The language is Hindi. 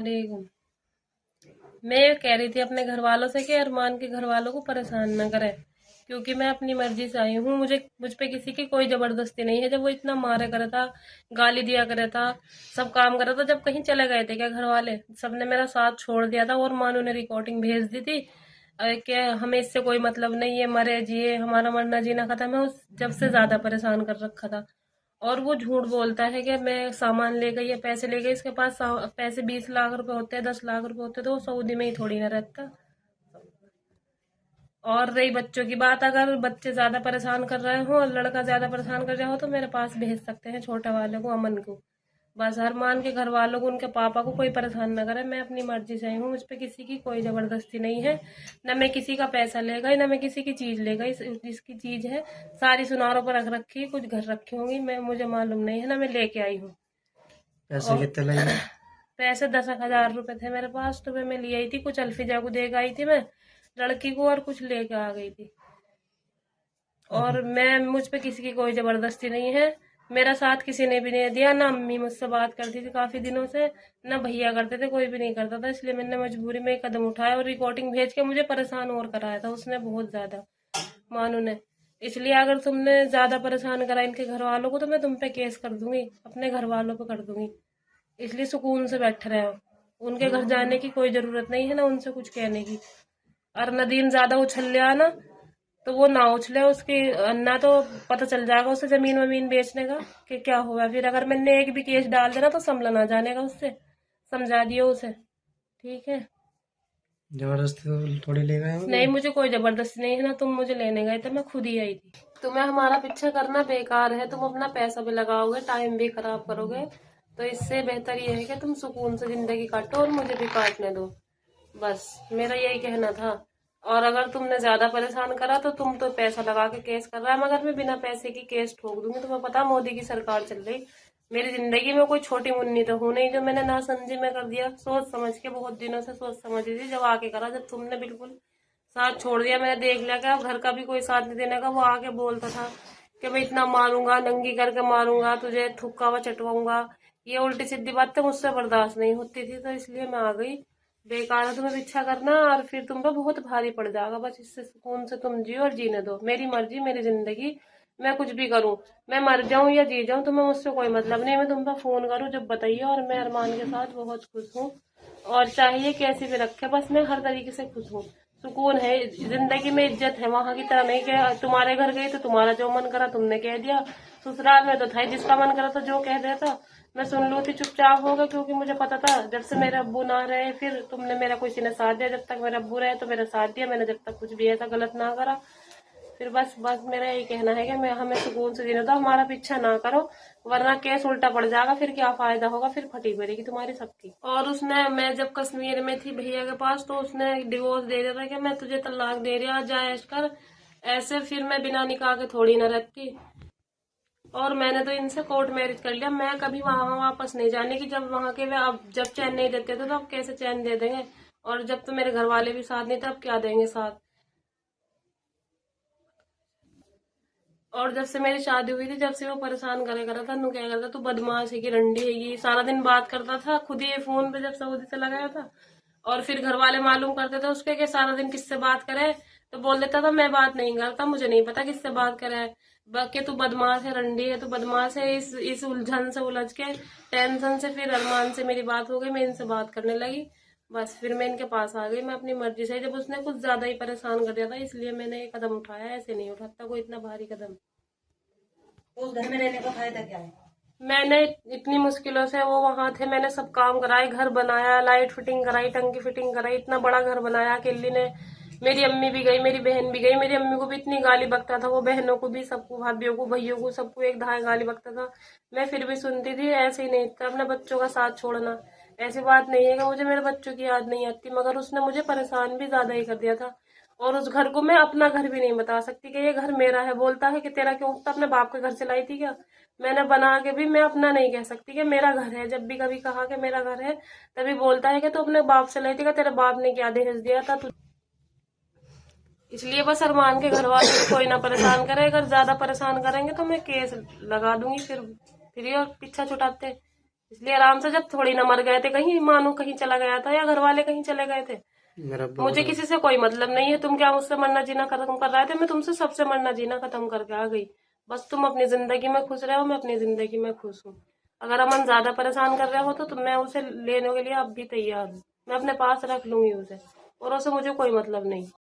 वालेकुम। मैं ये कह रही थी अपने घर वालों से कि अरमान के घर वालों को परेशान ना करें, क्योंकि मैं अपनी मर्जी से आई हूँ। मुझ पे किसी की कोई जबरदस्ती नहीं है। जब वो इतना मारा करे था, गाली दिया करे था, सब काम करा था, जब कहीं चले गए थे क्या घर वाले सबने मेरा साथ छोड़ दिया था। और मानू ने रिकॉर्डिंग भेज दी थी कि हमें इससे कोई मतलब नहीं है, मरे जिए हमारा मरना जीना खत्म है। उस जब से ज्यादा परेशान कर रखा था। और वो झूठ बोलता है कि मैं सामान ले गई या पैसे ले गई। इसके पास पैसे 20 लाख रुपए होते हैं, 10 लाख रुपए होते हैं, तो वो सऊदी में ही थोड़ी ना रहता। और रही बच्चों की बात, अगर बच्चे ज्यादा परेशान कर रहे हो और लड़का ज्यादा परेशान कर रहा हो तो मेरे पास भेज सकते हैं छोटे वाले को, अमन को। बस अरमान के घर वालों को, उनके पापा को कोई परेशान ना करे। मैं अपनी मर्जी से आई हूँ, मुझ पे किसी की कोई जबरदस्ती नहीं है। न मैं किसी का पैसा ले गई, न मैं किसी की चीज ले गई। जिसकी चीज है सारी सुनारों पर रख रखी, कुछ घर रखी होंगी, मैं मुझे मालूम नहीं है, ना मैं लेके आई हूँ। पैसे और कितने लगे? पैसे 10,000 रुपए थे मेरे पास, तो मैं ले आई थी। कुछ अल्फिजा को दे गई थी मैं लड़की को, और कुछ लेके आ गई थी। और मैं मुझ पे किसी की कोई जबरदस्ती नहीं है। मेरा साथ किसी ने भी नहीं दिया। ना अम्मी मुझसे बात करती थी काफी दिनों से, ना भैया करते थे, कोई भी नहीं करता था। इसलिए मैंने मजबूरी में एक कदम उठाया और रिकॉर्डिंग भेज के मुझे परेशान और कराया था उसने बहुत ज्यादा, मानू ने। इसलिए अगर तुमने ज्यादा परेशान करा इनके घर वालों को तो मैं तुम पे केस कर दूंगी, अपने घर वालों पे कर दूंगी। इसलिए सुकून से बैठे रहो। उनके घर जाने की कोई जरूरत नहीं है, ना उनसे कुछ कहने की। और नदीम ज्यादा उछल लिया ना, तो वो ना उछले। उसकी ना तो पता चल जाएगा उसे जमीन वमीन बेचने का कि क्या हुआ। फिर अगर मैंने एक भी केस डाल देना तो संभला ना जानेगा उससे। समझा दियो उसे, ठीक है। जबरदस्ती तो थोड़ी ले गए होंगे। नहीं, मुझे कोई जबरदस्ती नहीं है। ना तुम मुझे लेने गए थे, मैं खुद ही आई थी। तुम्हें हमारा पीछा करना बेकार है। तुम अपना पैसा भी लगाओगे, टाइम भी खराब करोगे। तो इससे बेहतर ये है कि तुम सुकून से जिंदगी काटो और मुझे भी काटने दो। बस मेरा यही कहना था। और अगर तुमने ज्यादा परेशान करा तो तुम तो पैसा लगा के केस कर रहा है, मगर मैं बिना पैसे की केस ठोक दूंगी। तुम्हें पता मोदी की सरकार चल रही। मेरी जिंदगी में कोई छोटी मुन्नी तो हूं नहीं जो मैंने ना समझी में कर दिया। सोच समझ के, बहुत दिनों से सोच समझ रही थी, जब आके करा। जब तुमने बिल्कुल साथ छोड़ दिया, मैंने देख लिया कि अब घर का भी कोई साथ नहीं देने का। वो आके बोलता था कि मैं इतना मारूंगा, नंगी करके मारूंगा तुझे, थुक्का हुआ चटवाऊंगा। ये उल्टी सीधी बातें मुझसे बर्दाश्त नहीं होती थी, तो इसलिए मैं आ गई। बेकार है तुम्हें पीछा करना, और फिर तुम पे बहुत भारी पड़ जाएगा। बस इससे सुकून से तुम जियो और जीने दो। मेरी मर्जी, मेरी जिंदगी, मैं कुछ भी करूं। मैं मर जाऊं या जी जाऊं, तुम्हें मुझसे कोई मतलब नहीं। मैं तुम पे फोन करूं जब बताइए। और मैं अरमान के साथ बहुत खुश हूँ, और चाहिए कैसे भी रखे, बस मैं हर तरीके से खुश हूँ। सुकून है जिंदगी में, इज्जत है। वहां की तरह नहीं कि तुम्हारे घर गई तो तुम्हारा जो मन करा तुमने कह दिया। ससुराल में तो था जिसका मन करा था जो कह देता मैं सुन लू थी, चुपचाप हो गया। क्योंकि मुझे पता था जब से मेरे अब्बू ना रहे, फिर तुमने मेरा किसी ने साथ दिया। जब तक मेरे अब्बू रहे तो मेरा साथ दिया मैंने, जब तक कुछ भी ऐसा गलत ना करा। फिर बस बस मेरा यही कहना है कि मैं हमें सुकून से जीने दो, हमारा पीछा ना करो। वरना केस उल्टा पड़ जाएगा, फिर क्या फायदा होगा। फिर फटी पड़ेगी तुम्हारी सबकी। और उसने, मैं जब कश्मीर में थी भैया के पास, तो उसने डिवोर्स दे दिया था कि मैं तुझे तलाक दे रहा, जा ऐश कर। ऐसे फिर मैं बिना निकाह के थोड़ी ना रहती। और मैंने तो इनसे कोर्ट मैरिज कर लिया। मैं कभी वहां वापस नहीं जाने की। जब वहां के वे अब जब चैन नहीं देते थे तो अब कैसे चैन दे देंगे। और जब तो मेरे घर वाले भी साथ नहीं थे, अब क्या देंगे साथ। और जब से मेरी शादी हुई थी, जब से वो परेशान करे करा था, नु क्या करता तू बदमाश है की रंडी है, ये सारा दिन बात करता था खुद ही फोन पे जब सऊदी से लगाया था। और फिर घर वाले मालूम करते थे उसके कि सारा दिन किससे बात करे, तो बोल देता था मैं बात नहीं करता, मुझे नहीं पता किससे बात करे। बाकी तू बदमाश है, रंडी है, तू बदमाश है। इस उलझन से उलझ के, टेंशन से, फिर अरमान से मेरी बात हो गई, मैं इनसे बात करने लगी। बस फिर मैं इनके पास आ गई, मैं अपनी मर्जी से। जब उसने कुछ ज्यादा ही परेशान कर दिया था, इसलिए मैंने ये कदम उठाया। ऐसे नहीं उठाता कोई इतना भारी कदम। उस घर में रहने का फायदा क्या है? मैंने इतनी मुश्किलों से, वो वहां थे, मैंने सब काम कराए, घर बनाया, लाइट फिटिंग कराई, टंकी फिटिंग कराई, इतना बड़ा घर बनाया अकेली ने। मेरी अम्मी भी गई, मेरी बहन भी गई। मेरी अम्मी को भी इतनी गाली बकता था वो, बहनों को भी, सबको, भाभीियों को, भैयों को, सबको एक धाए गाली बकता था। मैं फिर भी सुनती थी। ऐसे ही नहीं था अपने बच्चों का साथ छोड़ना। ऐसी बात नहीं है कि मुझे मेरे बच्चों की याद नहीं आती, मगर उसने मुझे परेशान भी ज्यादा ही कर दिया था। और उस घर को मैं अपना घर भी नहीं बता सकती कि ये घर मेरा है। बोलता है कि तेरा क्यों, तो अपने बाप के घर से लाई थी क्या। मैंने बना के भी मैं अपना नहीं कह सकती कि मेरा घर है। जब भी कभी कहा कि मेरा घर है, तभी बोलता है कि तू अपने बाप से लाई थी, कि तेरे बाप ने क्या दहेज दिया था तू। इसलिए बस अरमान के घर वालों को कोई ना परेशान करे। अगर ज्यादा परेशान करेंगे तो मैं केस लगा दूंगी। फिर ये और पीछा छुटाते। इसलिए आराम से, जब थोड़ी ना मर गए थे कहीं, मानो कहीं चला गया था या घर वाले कहीं चले गए थे, मुझे किसी से कोई मतलब नहीं है। तुम क्या मुझसे मरना जीना खत्म कर रहे थे? मैं तुमसे सबसे मरना जीना खत्म करके आ गई। बस तुम अपनी जिंदगी में खुश रहो, मैं अपनी जिंदगी में खुश हूँ। अगर अमन ज्यादा परेशान कर रहे हो तो मैं उसे लेने के लिए अब भी तैयार हूँ। मैं अपने पास रख लूंगी उसे, और उसे मुझे कोई मतलब नहीं।